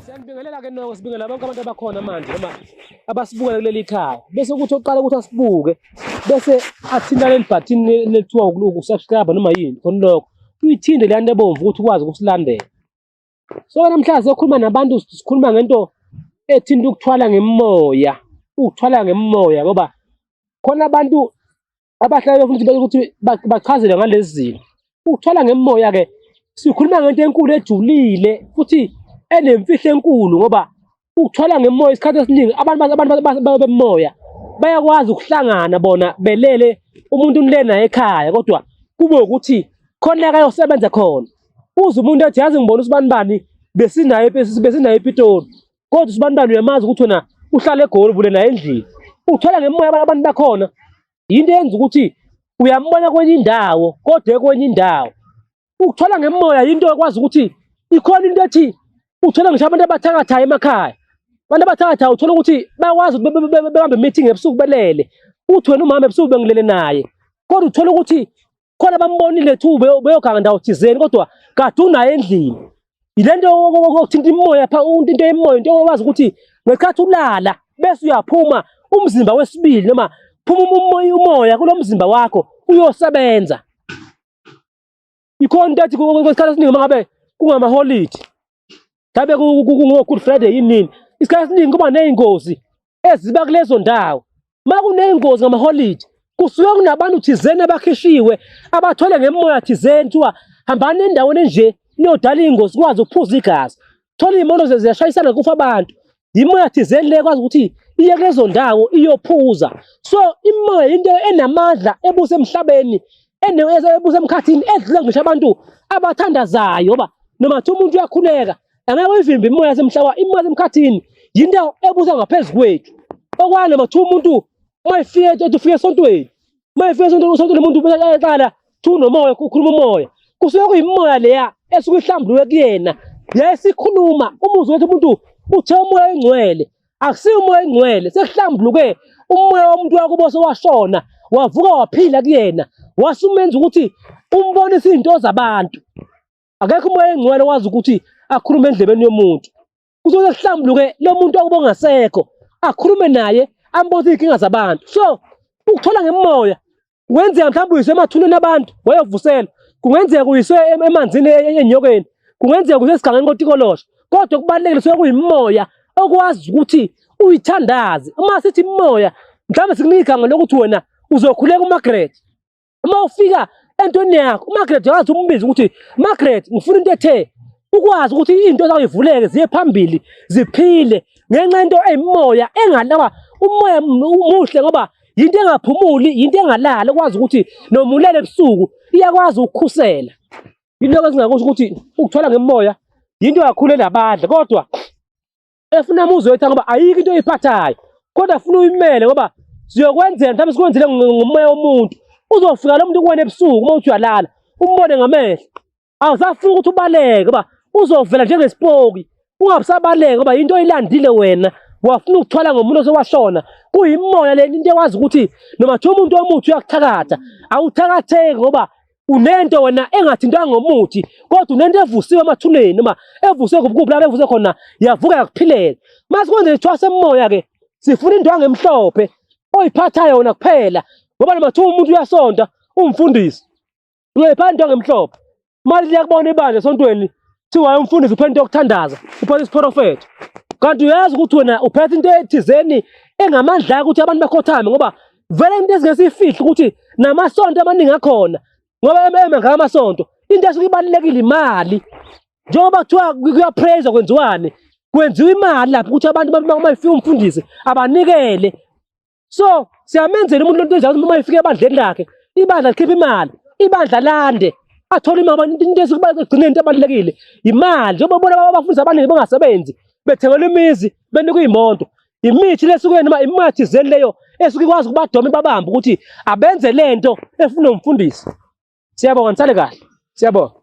Siyabingelela ke noko sibingelela bonke abantu abakhona manje noma abasibuka kuleli khaya bese ukuthi oqala ukuthi asibuke bese athinta leli button lethiwa ukusubscribe noma yini khona lokho uyithinde le nto ebomvu ukuthi ukwazi ukusilandela. So namhlanje sikhuluma nabantu sikhuluma ngento ethinta ukuthwala ngemimoya, ukuthwala ngemimoya ngoba khona abantu abahlala befuna ukuthi bachazele ngalezi zinto. Ukuthwala ngemimoya ke sikhuluma ngento enkulu ejulile futhi enemfihlo enkulu ngoba ukuthwala ngemimoya isikhathi esiningi abantu bemoya bayakwazi ukuhlangana bona belele umuntu unile naye ekhaya kodwa kube ukuthi khona la ayosebenza khona. Uze umuntu ethi yazi ngibona usibanibani besinayo ePitoli kodwa usibanibani uyamazi ukuthi wena uhlala eGoli vule naye endlini. Ukuthwala ngemimoya abantu bakhona into eyenza ukuthi uyambona kwenye indawo kodwa kwenye indawo. Ukuthwala ngemimoya into ekwazi ukuthi ikhona into ethi uthola ngisho abantu abathakathayo emakhaya. Abantu abathakathayo uthola ukuthi bakwazi behambe meeting ebusuku belele. Uthi wena umama ebusuku bengilele naye. Kodwa uthola ukuthi khona bambonile thu beyoganga ndawo thizeni kodwa kade unayo endlini. Ilento okuthinta imimoya pha into yemoya into okwazi ukuthi ngesikhathi ulala bese uyaphuma umzimba wesibili noma phuma umoya kulo mzimba wakho uyosebenza. Ikhona into ethi kwesikhathi esiningi mangabe kungama holiday ngabe ku-Good Friday yini isikhathi esiningi kuba ney'ngozi eziba kulezo ndawo. Uma kuney'ngozi ngama-holiday kusuke kunabantu thizeni abakhishiwe abathole ngemimoya thizeni kuthiwa hambani endaweni enje niyodala iy'ngozi kwazi ukuphuza igazi. Thola iy'moto ziyashayisana kufa abantu. Imimoya thizeni le kwazi ukuthi iye kulezo ndawo iyophuza. So imimoya into enamandla ebuse emhlabeni ebuse emkhathini edlula ngisho abantu abathandazayo ngoba noma kuthiwa umuntu uyakhuleka angeke uyivimbe imimoya yasemhlaba. Imimoya yasemkhathini yinto ebusa ngaphezu kwethu. Okwana noma kuthiwa umuntu ufike esontweni umuntu uqala nomoya ukhuluma umoya kusuke kuyimimoya leya esuke ihlambuluke kuyena yayisikhuluma umuzwa ukuthi umuntu uthe umoya engcwele akusiyo umoya engcwele sekuhlambuluke umoya womuntu wakubo sewashona wavuka waphila kuyena wasumenza ukuthi umbonise izinto zabantu. Akekho umoya engcwele wazi ukuthi akhulume endlebeni yomuntu. Kusuke sekuhlambuluke lo muntu wakubo ngasekho akhulume naye ambonise izinkinga zabantu. So ukuthola ngemimoya kungenzeka mhlawumbe uyiswe emathuneni abantu wayovusela, kungenzeka uyiswe emanzini enyokeni, kungenzeka uyiswe esigangeni kotikolosha kodwa kubalulekile suke kuyimimoya okwazi ukuthi uyithandaze. Uma sithi imimoya mhlawumbe sikunika igama lokuthi wena uzokhuleka uMargaret. Uma ufika entweni yakho uMargaret uyazi umbiza ukuthi Margaret ngifuna into ethe ukwazi ukuthi izinto zakho zivuleke ziye phambili ziphile ngenxa into eyimoya engalaba umoya umuhle ngoba yinto engaphumuli yinto engalala ukwazi ukuthi noma ulele ebusuku iyakwazi ukukhusela. Yiloko esingakusho ukuthi ukuthwala ngemimoya yinto kakhulu enabandla kodwa efuna umuzwe wethu ngoba ayikho into oyiphathayo kodwa funa uyimele ngoba siyokwenzela mhlawumbe sikwenzele ngomoya womuntu uzofika lo muntu kuwena ebusuku uma uthi uyalala umbone ngamehlo awusafuna ukuthi ubaleke ngoba uzovela njengesipoki ungabisabaleka ngoba into oyilandile wena wafuna ukuthwala ngomuntu osewashona. Kuyimoya le into ekwazi ukuthi noma kuthiwa umuntu omuthi uyakuthakatha awuthakatheki ngoba unento wena engathintwanga ngomuthi kodwa unento evusiwe emathuneni noma evusiwe kuphi lapho evuse khona yavuka yakuphilela. Mase kwenze ithwasa emoya ke sifuna indwangu emhlophe oyiphathayo wona kuphela ngoba noma kuthiwa umuntu uyasonta umfundisi uyayiphatha indwangu emhlophe. Mali liyakubona ibandla esontweni thiwa umfundisi uphethe into yokuthandaza uphethe isiprofethi kanti uyazi ukuthi wena uphethe into ethizeni engamandla ukuthi abantu bakhothame ngoba vele into ezingesifihli ukuthi namasonto amaningi akhona ngoba emangaka amasonto into esuke ibalulekile imali njengoba kuthiwa kuyapraise kwenziwane kwenziwa imali lapho ukuthi abantu uma ifika umfundisi abanikele. So siyamenzela umuntu into enjalo uma ifika ebandleni lakhe ibandla likhipha imali ibandla lande athole imali into esukugcina into ebalulekile imali njengoba bona abafundisi abaningi bangasebenzi bethengelwa imizi benikwa iy'moto imithi lesuke noma imimoya thizeni leyo esuke ikwazi ukubadoma babamba ukuthi abenze lento efuna umfundisi. Siyabonga nisale kahle siyabonga.